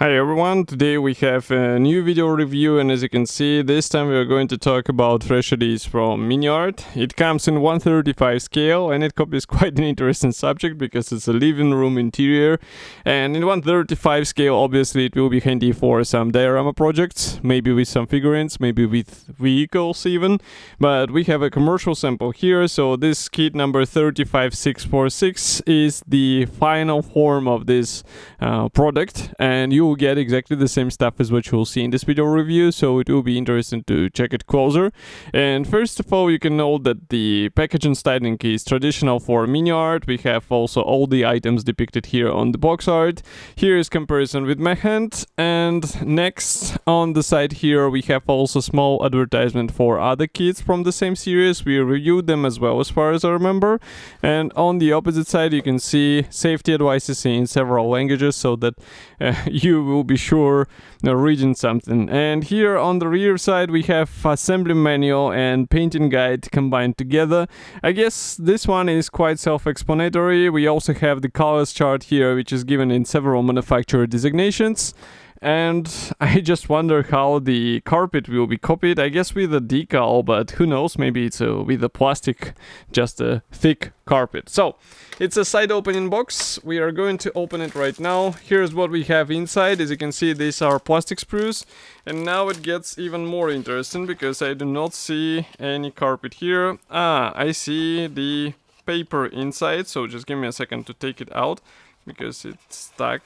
Hi everyone, today we have a new video review, and as you can see, this time we are going to talk about Tragedies from Miniart. It comes in 1/35 scale and it copies quite an interesting subject because it's a living room interior, and in 1/35 scale obviously it will be handy for some diorama projects, maybe with some figurines, maybe with vehicles even, but we have a commercial sample here, so this kit number 35646 is the final form of this product, and you will get exactly the same stuff as what you will see in this video review, so it will be interesting to check it closer. And first of all, you can note that the packaging styling is traditional for Miniart. We have also all the items depicted here on the box art. Here is comparison with my hand, and next on the side here we have also small advertisement for other kits from the same series. We reviewed them as well as far as I remember, and on the opposite side you can see safety advices in several languages so that you will be sure reading something. And here on the rear side we have assembly manual and painting guide combined together. I guess this one is quite self-explanatory. We also have the colors chart here, which is given in several manufacturer designations. And I just wonder how the carpet will be copied. I guess with a decal, but who knows, maybe it's with a plastic, just a thick carpet. So it's a side opening box. We are going to open it right now. Here's what we have inside. As you can see, these are plastic sprues, and now it gets even more interesting because I do not see any carpet here. I see the paper inside, so just give me a second to take it out because it's stuck,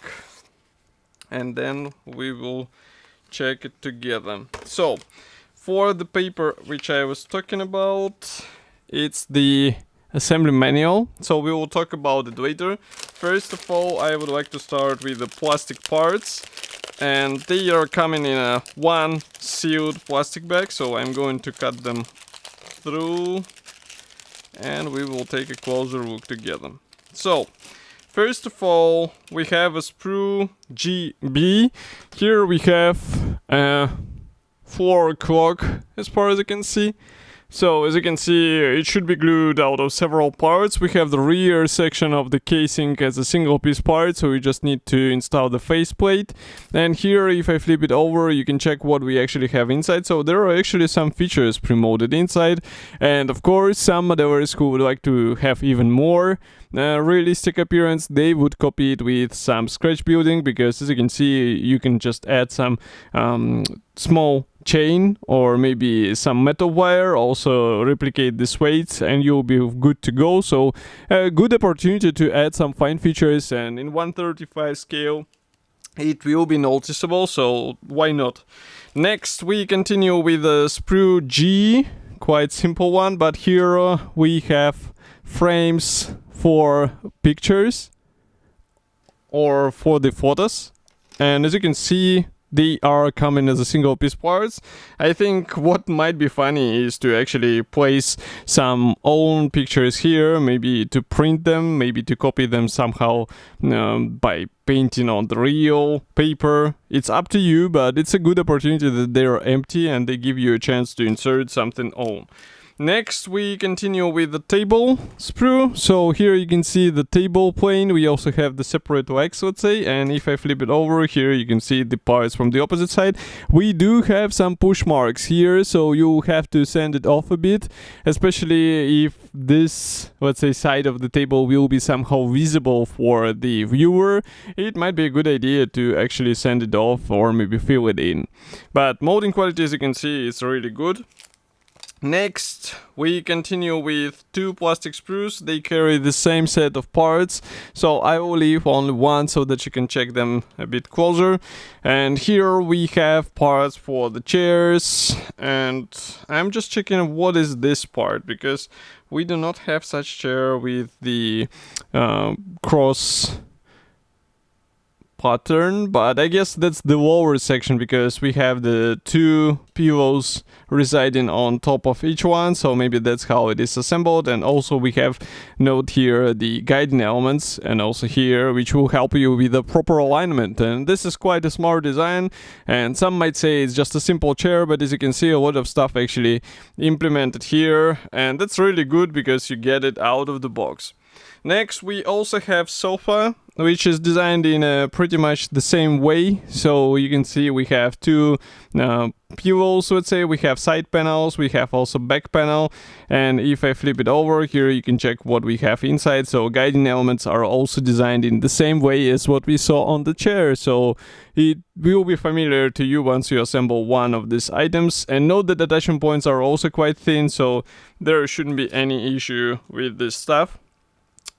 and then we will check it together. So for the paper which I was talking about, it's the assembly manual, so we will talk about it later. First of all, I would like to start with the plastic parts, and they are coming in a one sealed plastic bag, so I'm going to cut them through and we will take a closer look together. So first of all, we have a sprue GB. Here we have 4 o'clock as far as I can see. So as you can see, it should be glued out of several parts. We have the rear section of the casing as a single piece part, so we just need to install the faceplate. And here, if I flip it over, you can check what we actually have inside. So there are actually some features pre-molded inside, and of course some modelers who would like to have even more realistic appearance, they would copy it with some scratch building, because as you can see, you can just add some small chain or maybe some metal wire, also replicate this weight, and you'll be good to go. So a good opportunity to add some fine features, and in 1/35 scale it will be noticeable, so why not? Next we continue with the sprue G, quite simple one, but here we have frames for pictures or for the photos, and as you can see, they are coming as a single piece parts. I think what might be funny is to actually place some own pictures here, maybe to print them, maybe to copy them somehow by painting on the real paper. It's up to you, but it's a good opportunity that they are empty and they give you a chance to insert something own. Next we continue with the table sprue. So here you can see the table plane. We also have the separate legs, let's say, and if I flip it over here you can see the parts from the opposite side. We do have some push marks here, so you have to sand it off a bit, especially if this, let's say, side of the table will be somehow visible for the viewer. It might be a good idea to actually sand it off or maybe fill it in, but molding quality, as you can see, is really good. Next, we continue with 2 plastic sprues. They carry the same set of parts, so I will leave only one so that you can check them a bit closer. And here we have parts for the chairs, and I'm just checking what is this part, because we do not have such chair with the cross pattern, but I guess that's the lower section because we have the 2 pillows residing on top of each one, so maybe that's how it is assembled. And also we have note here the guiding elements, and also here, which will help you with the proper alignment. And this is quite a smart design, and some might say it's just a simple chair, but as you can see, a lot of stuff actually implemented here, and that's really good because you get it out of the box. Next, we also have sofa, which is designed in pretty much the same way. So you can see we have two pivot, let's say. We have side panels, we have also back panel, and if I flip it over here, you can check what we have inside. So guiding elements are also designed in the same way as what we saw on the chair, so it will be familiar to you once you assemble one of these items. And note that the attachment points are also quite thin, so there shouldn't be any issue with this stuff.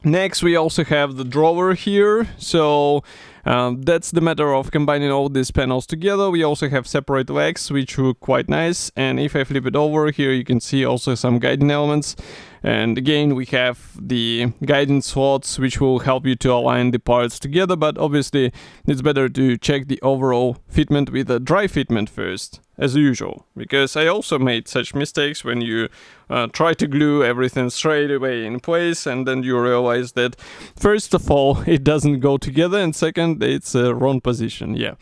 Next, we also have the drawer here, so that's the matter of combining all these panels together. We also have separate legs, which look quite nice, and if I flip it over here, you can see also some guiding elements. And again, we have the guiding slots, which will help you to align the parts together, but obviously it's better to check the overall fitment with a dry fitment first, as usual, because I also made such mistakes when you try to glue everything straight away in place, and then you realize that first of all it doesn't go together, and second, it's a wrong position. Yeah.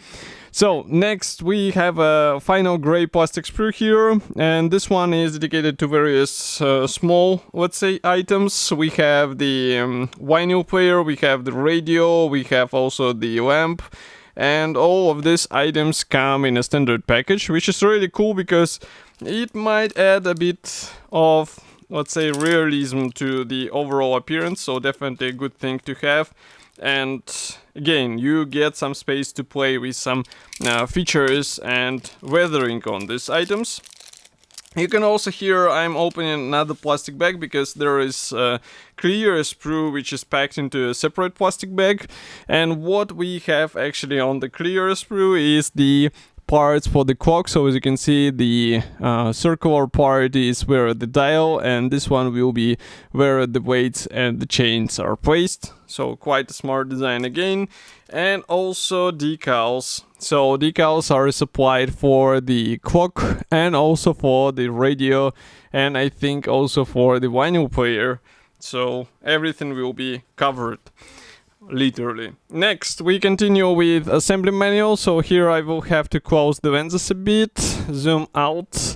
So next we have a final gray plastic sprue here, and this one is dedicated to various small, let's say, items. We have the vinyl player, we have the radio, we have also the lamp, and all of these items come in a standard package, which is really cool because it might add a bit of, let's say, realism to the overall appearance, so definitely a good thing to have. And again, you get some space to play with some features and weathering on these items. You can also hear I'm opening another plastic bag because there is a clear sprue which is packed into a separate plastic bag. And what we have actually on the clear sprue is the parts for the clock. So as you can see, the circular part is where the dial, and this one will be where the weights and the chains are placed. So quite a smart design again. And also decals. So decals are supplied for the clock and also for the radio, and I think also for the vinyl player. So everything will be covered, literally. Next, we continue with assembly manual. So here I will have to close the lenses a bit, zoom out,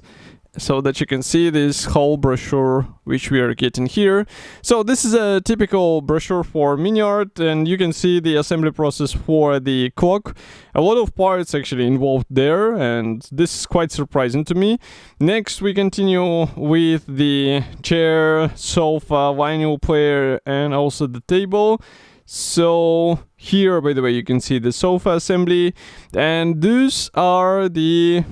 so that you can see this whole brochure which we are getting here. So this is a typical brochure for Miniart, and you can see the assembly process for the clock. A lot of parts actually involved there, and this is quite surprising to me. Next, we continue with the chair, sofa, vinyl player, and also the table. So here, by the way, you can see the sofa assembly, and these are the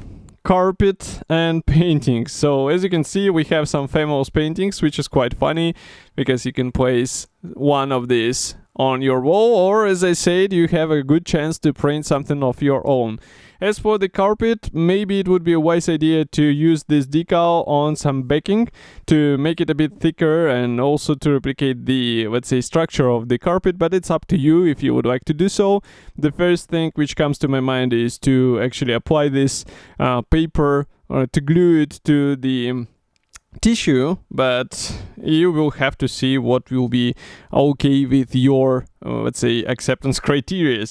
carpet and paintings. So as you can see, we have some famous paintings, which is quite funny because you can place one of these on your wall, or as I said, you have a good chance to print something of your own. As for the carpet, maybe it would be a wise idea to use this decal on some backing to make it a bit thicker and also to replicate the, let's say, structure of the carpet, but it's up to you if you would like to do so. The first thing which comes to my mind is to actually apply this paper to glue it to the tissue, but you will have to see what will be okay with your let's say acceptance criteria.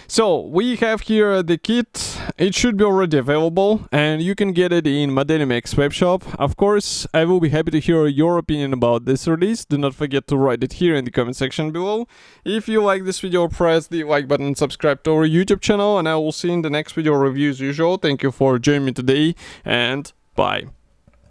So we have here the kit. It should be already available and you can get it in Modelimex webshop. Of course, I will be happy to hear your opinion about this release. Do not forget to write it here in the comment section below. If you like this video, press the like button and subscribe to our YouTube channel, and I will see you in the next video review as usual. Thank you for joining me today, and bye.